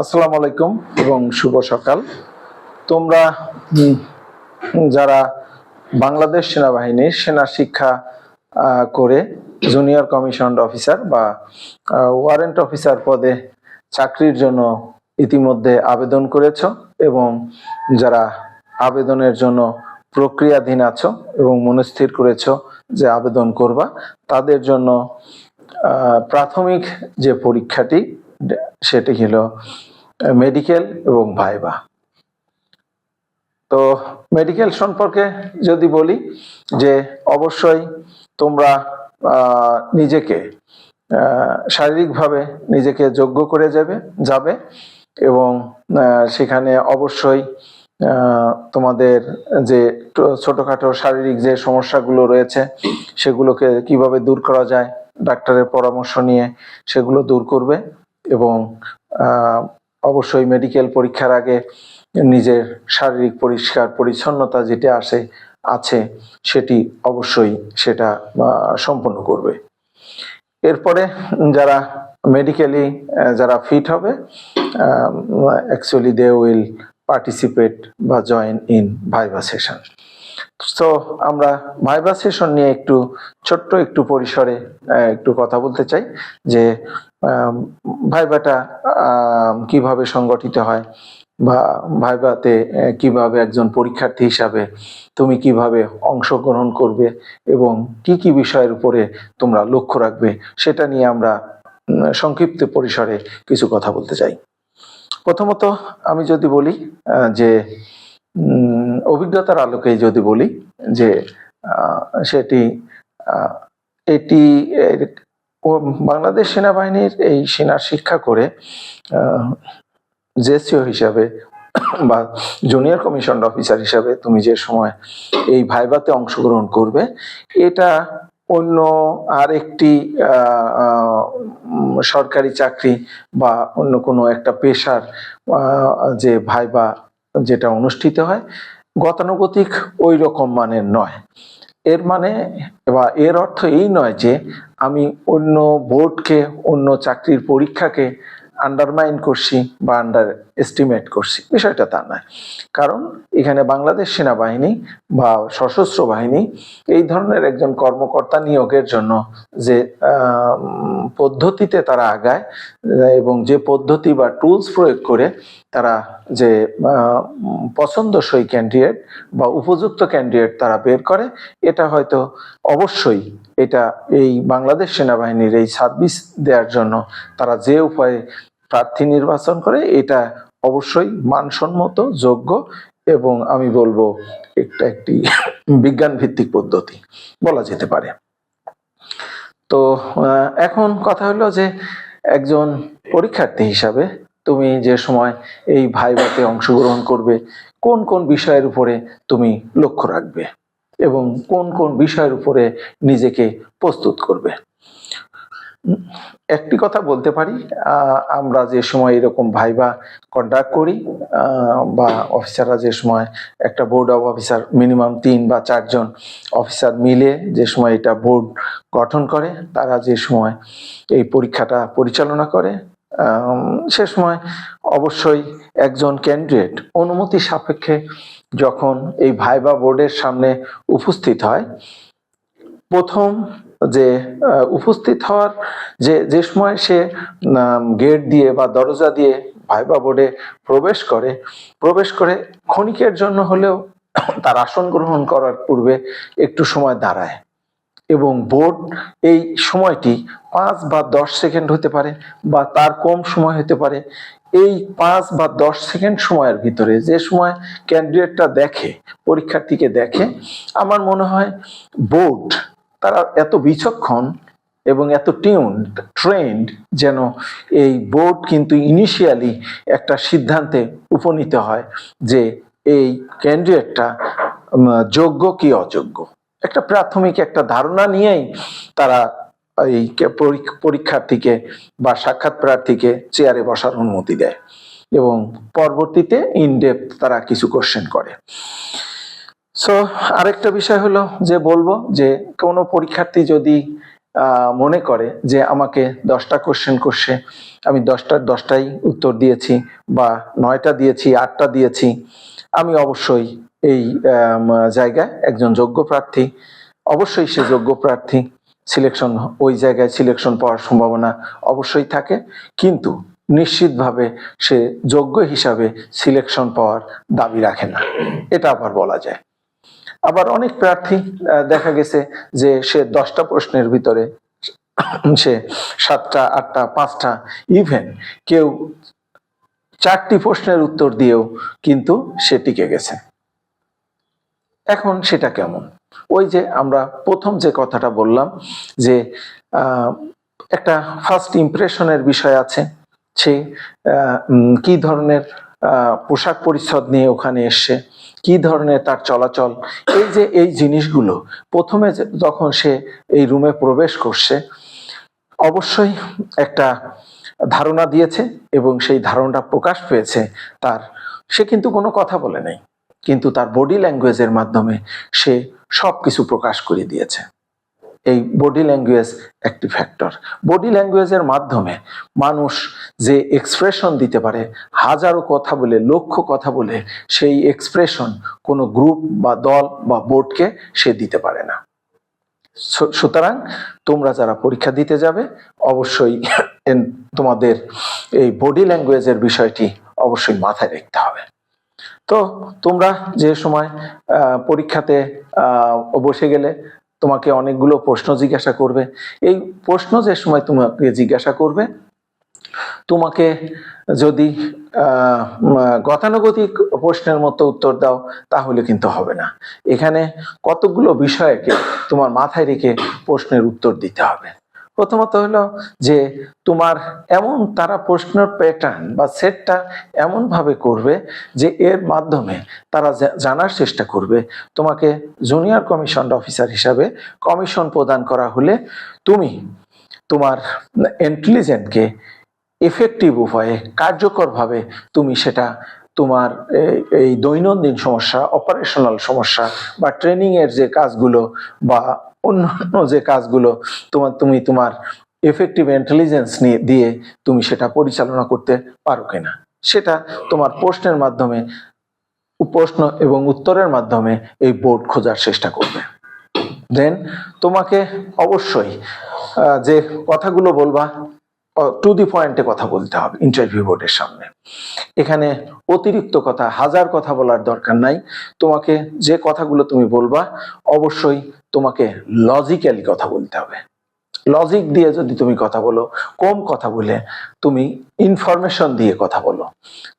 আসসালামু আলাইকুম এবং শুভ সকাল। তোমরা যারা বাংলাদেশ সেনাবাহিনীর সেনা শিক্ষা করে জুনিয়র কমিশনড অফিসার বা ওয়ারেন্ট অফিসার পদে চাকরির জন্য ইতিমধ্যে আবেদন করেছ এবং যারা আবেদনের জন্য প্রক্রিয়াধীন আছো এবং মনস্থির করেছ যে আবেদন করবা, তাদের জন্য প্রাথমিক যে পরীক্ষাটি সেটি হলো মেডিকেল এবং ভাইবা। তো মেডিকেল সম্পর্কে যদি বলি যে অবশ্যই তোমরা নিজেকে শারীরিকভাবে নিজেকে যোগ্য করে যাবে এবং সেখানে অবশ্যই তোমাদের যে ছোটখাটো শারীরিক যে সমস্যাগুলো রয়েছে সেগুলোকে কিভাবে দূর করা যায় ডাক্তারের পরামর্শ নিয়ে সেগুলো দূর করবে এবং অবশ্যই মেডিকেল পরীক্ষার আগে নিজের শারীরিক পরিষ্কার পরিচ্ছন্নতা যেটা আছে সেটি অবশ্যই সেটা সম্পন্ন করবে। এরপরে যারা মেডিকেলি যারা ফিট হবে, অ্যাকচুয়ালি দে উইল পার্টিসিপেট বা জয়েন ইন ভাইভা সেশন। তো আমরা ভাইভা সেশন নিয়ে ছোট্ট একটু পরিসরে একটু কথা বলতে চাই যে ভাইভাটা কিভাবে সংগঠিত হয় বা ভাইভাতে কিভাবে একজন পরীক্ষার্থী হিসাবে তুমি কিভাবে অংশগ্রহণ করবে এবং কি কি বিষয়ের উপরে তোমরা লক্ষ্য রাখবে সেটা নিয়ে আমরা সংক্ষিপ্ত পরিসরে কিছু কথা বলতে চাই। প্রথমত আমি যদি বলি যে অভিজ্ঞতার আলোকে যদি বলি যে এটি বাংলাদেশ সেনাবাহিনীর এই সেনা শিক্ষা করে জেসিও হিসাবে বা জুনিয়র কমিশনড অফিসার হিসাবে তুমি যে সময় এই ভাইভাতে অংশগ্রহণ করবে, এটা অন্য আরেকটি সরকারি চাকরি বা অন্য কোনো একটা পেশার যে ভাইভা যেটা অনুষ্ঠিত হয় গতানুগতিক ওই রকম মানের নয়। এর মানে বা এর অর্থ এই নয় যে আমি অন্য বোর্ডকে অন্য চাকরির পরীক্ষাকে আন্ডারমাইন করছি বা আন্ডার এস্টিমেট করছি, বিষয়টা তা নয়। কারণ এখানে বাংলাদেশ সেনাবাহিনী বা সশস্ত্র বাহিনী এই ধরনের একজন কর্মকর্তা নিয়োগের জন্য যে পদ্ধতিতে তারা আগায় এবং যে পদ্ধতি বা টুলস প্রয়োগ করে তারা যে পছন্দসই ক্যান্ডিডেট বা উপযুক্ত ক্যান্ডিডেট তারা বের করে, এটা হয়তো অবশ্যই এটা এই বাংলাদেশ সেনাবাহিনীর এই সার্ভিস দেওয়ার জন্য তারা যে উপায়ে প্রার্থী নির্বাচন করে এটা অবশ্যই মানসম্মত, যোগ্য এবং আমি বলবো একটি বিজ্ঞান ভিত্তিক পদ্ধতি বলা যেতে পারে। তো এখন কথা হলো যে একজন পরীক্ষার্থী হিসাবে তুমি যে সময় এই ভাইভাতে অংশগ্রহণ করবে কোন কোন বিষয়ের উপরে তুমি লক্ষ্য রাখবে এবং কোন কোন বিষয়ের উপরে নিজেকে প্রস্তুত করবে। একটি কথা বলতে পারি, আমরা যে সময় এরকম ভাইভা কন্ডাক্ট করি বা অফিসাররা যে সময় একটা বোর্ড অফ অফিসার মিনিমাম 3 বা 4 জন অফিসার মিলে যে সময় এটা বোর্ড গঠন করে, তারা যে সময় এই পরীক্ষাটা পরিচালনা করে সে সময় অবশ্যই একজন ক্যান্ডিডেট অনুমতি সাপেক্ষে যখন এই ভাইভা বোর্ডের সামনে উপস্থিত হয়, প্রথম যে উপস্থিত হওয়ার যে সময় সে গেট দিয়ে বা দরজা দিয়ে ভাইভা বোর্ডে প্রবেশ করে ক্ষণিকের জন্য হলেও তার আসন গ্রহণ করার পূর্বে একটু সময় দাঁড়ায় এবং বোর্ড এই সময়টি 5 বা 10 সেকেন্ড হতে পারে বা তার কম সময় হতে পারে। এই 5 বা 10 সেকেন্ড সময়ের ভিতরে যে সময় ক্যান্ডিডেটটা পরীক্ষার্থীকে দেখে, আমার মনে হয় বোর্ড তারা এত বিচক্ষণ এবং এত ট্রেন্ড যেন এই বোর্ড কিন্তু ইনিশিয়ালি একটা সিদ্ধান্তে উপনীত হয় যে এই ক্যান্ডিডেটটা যোগ্য কি অযোগ্য, একটা প্রাথমিক একটা ধারণা নিয়েই তারা এই পরীক্ষার্থীকে বা সাক্ষাৎ প্রার্থীকে চেয়ারে বসার অনুমতি দেয় এবং পরবর্তীতে ইনডেপথ তারা কিছু কোশ্চেন করে। সো আরেকটা বিষয় হলো যে বলবো যে কোনো পরীক্ষার্থী যদি মনে করে যে আমাকে 10টা কোশ্চেন করছে, আমি 10টার 10টাই উত্তর দিয়েছি বা 9টা দিয়েছি, 8টা দিয়েছি, আমি অবশ্যই এই জায়গায় একজন যোগ্য প্রার্থী, অবশ্যই সে যোগ্য প্রার্থী, সিলেকশন ওই জায়গায় সিলেকশন পাওয়ার সম্ভাবনা অবশ্যই থাকে, কিন্তু নিশ্চিতভাবে সে যোগ্য হিসাবে সিলেকশন পাওয়ার দাবি রাখে না, এটা আবার বলা যায়। আবার অনেক প্রার্থী দেখা গেছে যে সে 10টা প্রশ্নের ভিতরে সে 7টা, 8টা, 5টা, ইভেন কেউ 4টি প্রশ্নের উত্তর দিয়েও কিন্তু সে টিকে গেছে। এখন সেটা কেমন? ওই যে আমরা প্রথম যে কথাটা বললাম যে একটা ফার্স্ট ইমপ্রেশনের বিষয় আছে, সে কি ধরনের পোশাক পরিচ্ছদ নিয়ে ওখানে এসছে, কি ধরনের তার চলাচল, এই যে এই জিনিসগুলো প্রথমে যখন সে এই রুমে প্রবেশ করছে অবশ্যই একটা ধারণা দিয়েছে এবং সেই ধারণাটা প্রকাশ পেয়েছে তার, সে কিন্তু কোনো কথা বলে নাই, কিন্তু তার বডি ল্যাঙ্গুয়েজের মাধ্যমে সে সবকিছু প্রকাশ করে দিয়েছে। এই বডি ল্যাঙ্গুয়েজ একটি ফ্যাক্টর। বডি ল্যাঙ্গুয়েজের মাধ্যমে মানুষ যে এক্সপ্রেশন দিতে পারে, হাজারো কথা বলে, লক্ষ কথা বলে, সেই এক্সপ্রেশন কোনো গ্রুপ বা দল বা বোর্ডকে সে দিতে পারে না। সুতরাং তোমরা যারা পরীক্ষা দিতে যাবে অবশ্যই তোমাদের এই বডি ল্যাঙ্গুয়েজের বিষয়টি অবশ্যই মাথায় রাখতে হবে। তো তোমরা যে সময় পরীক্ষাতে বসে গেলে তোমাকে অনেকগুলো প্রশ্ন জিজ্ঞাসা করবে, এই প্রশ্ন যে সময় তোমাকে জিজ্ঞাসা করবে, তোমাকে যদি গতানুগতিক প্রশ্নের মতো উত্তর দাও তাহলে কিন্তু হবে না। এখানে কতগুলো বিষয়কে তোমার মাথায় রেখে প্রশ্নের উত্তর দিতে হবে। প্রথমত হলো যে তোমার এমন তারা প্রশ্নের প্যাটার্ন বা সেটটা এমন ভাবে করবে যে এর মাধ্যমে তারা জানার চেষ্টা করবে তোমাকে জুনিয়র কমিশন অফিসার হিসাবে কমিশন প্রদান করা হলে তুমি তোমার ইন্টেলিজেন্টকে এফেক্টিভ উপায়ে কার্যকরভাবে তুমি সেটা তোমার এই দৈনন্দিন সমস্যা, অপারেশনাল সমস্যা বা ট্রেনিং এর যে কাজগুলো বা অন্যান্য যে কাজগুলো তুমি তোমার এফেক্টিভ ইন্টেলিজেন্স দিয়ে তুমি সেটা পরিচালনা করতে পারো কিনা, সেটা তোমার প্রশ্নের মাধ্যমে, প্রশ্ন এবং উত্তরের মাধ্যমে এই বোর্ড খোঁজার চেষ্টা করবে। দেন তোমাকে অবশ্যই যে কথাগুলো বলবা টু দি পয়েন্টে কথা বলতে হবে ইন্টারভিউ বোর্ডের সামনে। এখানে অতিরিক্ত কথা, হাজার কথা বলার দরকার নাই। তোমাকে যে কথাগুলো তুমি বলবা অবশ্যই তোমাকে লজিক্যালি কথা বলতে হবে। লজিক দিয়ে যদি তুমি কথা বলো, কম কথা বলে তুমি ইনফরমেশন দিয়ে কথা বলো,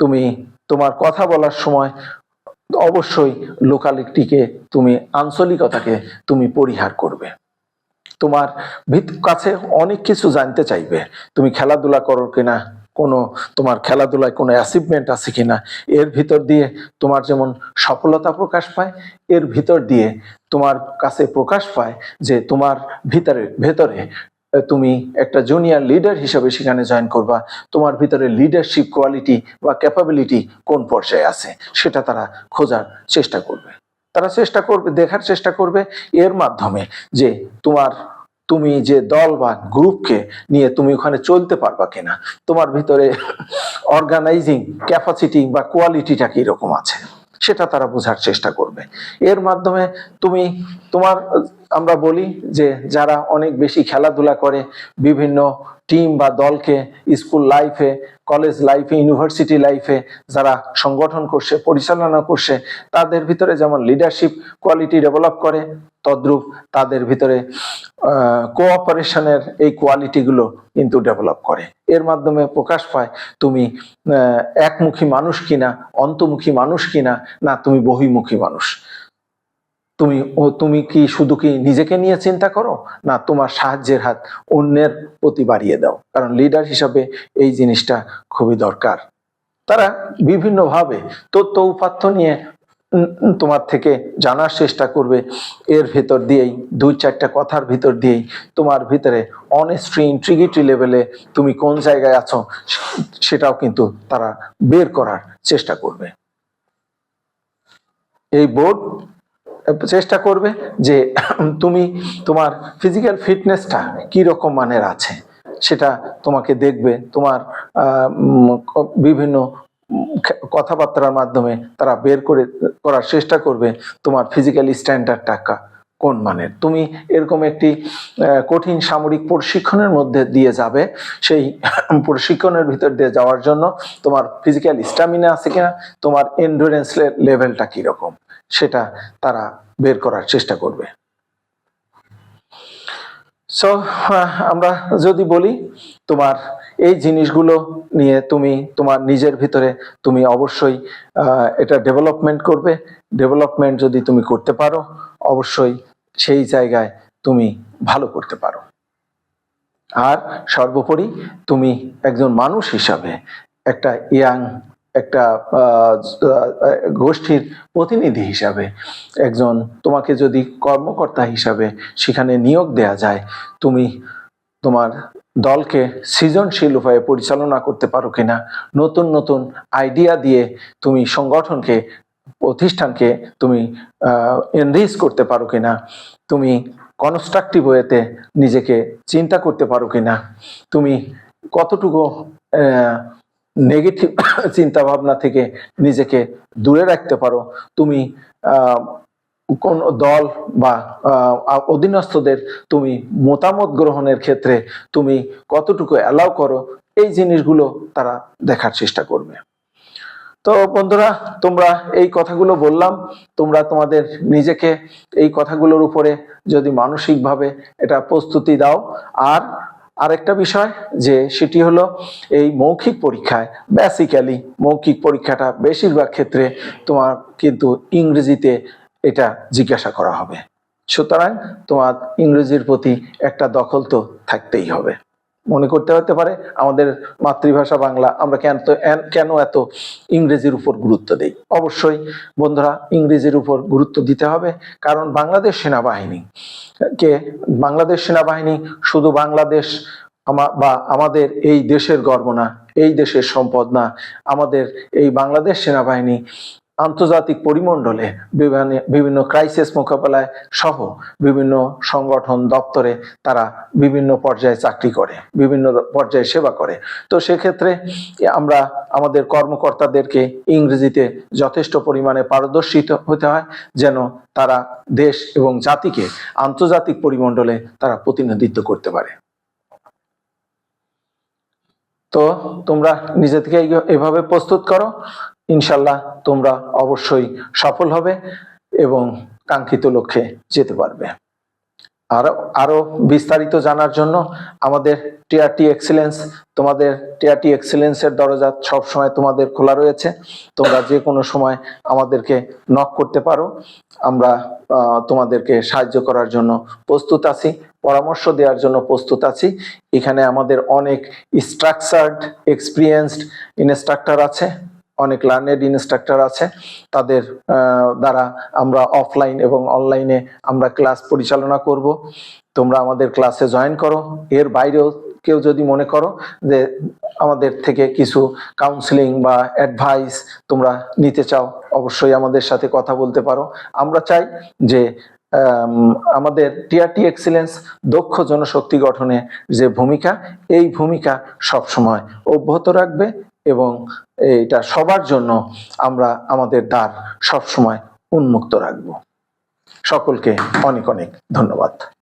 তুমি তোমার কথা বলার সময় অবশ্যই লোকালিটিকে, তুমি আঞ্চলিকতাকে তুমি পরিহার করবে। তোমার কাছে অনেক কিছু জানতে চাইবে, তুমি খেলাধুলা করো কিনা, কোনো তোমার খেলাধুলায় কোনো অ্যাচিভমেন্ট আছে কিনা, এর ভিতর দিয়ে তোমার যেমন সফলতা প্রকাশ পায়, এর ভিতর দিয়ে তোমার কাছে প্রকাশ পায় যে তোমার ভেতরে তুমি একটা জুনিয়র লিডার হিসেবে সেখানে জয়েন করবা, তোমার ভিতরে লিডারশিপ কোয়ালিটি বা ক্যাপাবিলিটি কোন পর্যায়ে আছে সেটা তারা খোঁজার চেষ্টা করবে। তারা চেষ্টা করবে, দেখার চেষ্টা করবে এর মাধ্যমে যে তুমি যে দল বা গ্রুপকে নিয়ে তুমি ওখানে চলতে পারবা কিনা, তোমার ভিতরে অর্গানাইজিং ক্যাপাসিটি বা কোয়ালিটিটা কিরকম আছে সেটা তারা বোঝার চেষ্টা করবে। এর মাধ্যমে আমরা বলি যে যারা অনেক বেশি খেলাধুলা করে, বিভিন্ন টিম বা দলকে স্কুল লাইফে, কলেজ লাইফে, ইউনিভার্সিটি লাইফে যারা সংগঠন করছে, পরিচালনা করছে, তাদের ভিতরে যেমন লিডারশিপ কোয়ালিটি ডেভেলপ করে, তদ্রূপ তাদের ভিতরে কোঅপারেশনের এই কোয়ালিটিগুলো কিন্তু ডেভেলপ করে। এর মাধ্যমে প্রকাশ পায় তুমি একমুখী মানুষ কিনা, অন্তর্মুখী মানুষ কিনা, না তুমি বহির্মুখী মানুষ। তুমি কি শুধু কি নিজেকে নিয়ে চিন্তা করো, না তোমার সাহায্যের হাত অন্যের প্রতি বাড়িয়ে দাও, কারণ লিডার হিসাবে এই জিনিসটা খুবই দরকার। তারা বিভিন্নভাবে তথ্য উপাত্ত নিয়ে তোমার থেকে জানার চেষ্টা করবে, এর ভেতর দিয়েই 2-4টা কথার ভিতর দিয়েই তোমার ভিতরে অনেস্টি, ইন্টিগ্রিটি লেভেলে তুমি কোন জায়গায় আছো সেটাও কিন্তু তারা বের করার চেষ্টা করবে। এই বোর্ড চেষ্টা করবে যে তুমি তোমার ফিজিক্যাল ফিটনেসটা কি রকম মানের আছে সেটা তোমাকে দেখবে, তোমার বিভিন্ন কথাবার্তার মাধ্যমে তারা বের করার চেষ্টা করবে তোমার ফিজিক্যাল স্ট্যান্ডার্ডটা কোন মানের। তুমি এরকম একটি কঠিন সামরিক প্রশিক্ষণের মধ্যে দিয়ে যাবে, সেই প্রশিক্ষণের ভিতর দিয়ে যাওয়ার জন্য তোমার ফিজিক্যাল স্ট্যামিনা আছে কিনা, তোমার এন্ডুরেন্স লেভেলটা কিরকম সেটা তারা বের করার চেষ্টা করবে। সো আমরা যদি বলি তোমার এই জিনিসগুলো নিয়ে তুমি তোমার নিজের ভিতরে তুমি অবশ্যই এটা ডেভেলপমেন্ট করবে। ডেভেলপমেন্ট যদি তুমি করতে পারো অবশ্যই সেই জায়গায় তুমি ভালো করতে পারো। আর সর্বোপরি তুমি একজন মানুষ হিসাবে একটা ইয়াং একটা গোষ্ঠীর প্রতিনিধি হিসাবে একজন, তোমাকে যদি কর্মকর্তা হিসাবে সেখানে নিয়োগ দেয়া যায়, তুমি তোমার দলকে সৃজনশীল উপায়ে পরিচালনা করতে পারো কিনা, নতুন নতুন আইডিয়া দিয়ে তুমি সংগঠনকে প্রতিষ্ঠানকে তুমি এনরিচ করতে পারো কিনা, তুমি কনস্ট্রাকটিভ ওয়েতে নিজেকে চিন্তা করতে পারো কিনা, তুমি কতটুকু নেগেটিভ চিন্তা ভাবনা থেকে নিজেকে দূরে রাখতে পারো, তুমি কোন দল বা অধীনস্থদের তুমি মতামত গ্রহণের ক্ষেত্রে তুমি কতটুকু অ্যালাউ করো, এই জিনিসগুলো তারা দেখার চেষ্টা করবে। তো বন্ধুরা, তোমরা এই কথাগুলো বললাম, তোমরা তোমাদের নিজেকে এই কথাগুলোর উপরে যদি মানসিকভাবে এটা প্রস্তুতি দাও। আর আরেকটা বিষয় যে সেটি হলো এই মৌখিক পরীক্ষায়, বেসিক্যালি মৌখিক পরীক্ষাটা বেশিরভাগ ক্ষেত্রে তোমার কিন্তু ইংরেজিতে এটা জিজ্ঞাসা করা হবে, সুতরাং তোমার ইংরেজির প্রতি একটা দখল তো থাকতেই হবে। মনে করতে হতে পারে আমাদের মাতৃভাষা বাংলা, আমরা কেন এত ইংরেজির উপর গুরুত্ব দেই। অবশ্যই বন্ধুরা ইংরেজির উপর গুরুত্ব দিতে হবে, কারণ বাংলাদেশ সেনাবাহিনী শুধু বাংলাদেশ বা আমাদের এই দেশের গর্ব না, এই দেশের সম্পদ না। আমাদের এই বাংলাদেশ সেনাবাহিনী আন্তর্জাতিক পরিমণ্ডলে বিভিন্ন ক্রাইসিস মোকাবেলায় সহ বিভিন্ন সংগঠন দপ্তরে তারা বিভিন্ন পর্যায়ে চাকরি করে, বিভিন্ন পর্যায়ে সেবা করে। তো সেক্ষেত্রে আমরা আমাদের কর্মকর্তাদেরকে ইংরেজিতে যথেষ্ট পরিমাণে পারদর্শী হতে হয়, যেন তারা দেশ এবং জাতিকে আন্তর্জাতিক পরিমণ্ডলে তারা প্রতিনিধিত্ব করতে পারে। তো তোমরা নিজে থেকে এভাবে প্রস্তুত করো, ইনশাল্লাহ তোমরা অবশ্যই সফল হবে এবং কাঙ্ক্ষিত লক্ষ্যে যেতে পারবে। আরো বিস্তারিত জানার জন্য আমাদের টিআরটি এক্সেলেন্স, তোমাদের টিআরটি এক্সেলেন্সের দরজা সবসময় তোমাদের খোলা রয়েছে। তোমরা যে কোনো সময় আমাদেরকে নক করতে পারো, আমরা তোমাদেরকে সাহায্য করার জন্য প্রস্তুত আছি, পরামর্শ দেওয়ার জন্য প্রস্তুত আছি। এখানে আমাদের অনেক স্ট্রাকচার্ড এক্সপিরিয়েন্সড ইনস্ট্রাক্টর আছে, অনেক লার্নেড ইনস্ট্রাক্টর আছে, তাদের দ্বারা আমরা অফলাইন এবং অনলাইনে আমরা ক্লাস পরিচালনা করব। তোমরা আমাদের ক্লাসে জয়েন করো। এর বাইরেও কেউ যদি মনে করো যে আমাদের থেকে কিছু কাউন্সিলিং বা অ্যাডভাইস তোমরা নিতে চাও, অবশ্যই আমাদের সাথে কথা বলতে পারো। আমরা চাই যে আমাদের টিআরটি এক্সেলেন্স দক্ষ জনশক্তি গঠনে যে ভূমিকা, এই ভূমিকা সবসময় অব্যাহত রাখবে এবং এটা সবার জন্য আমরা আমাদের দ্বার সবসময় উন্মুক্ত রাখবো। সকলকে অনেক অনেক ধন্যবাদ।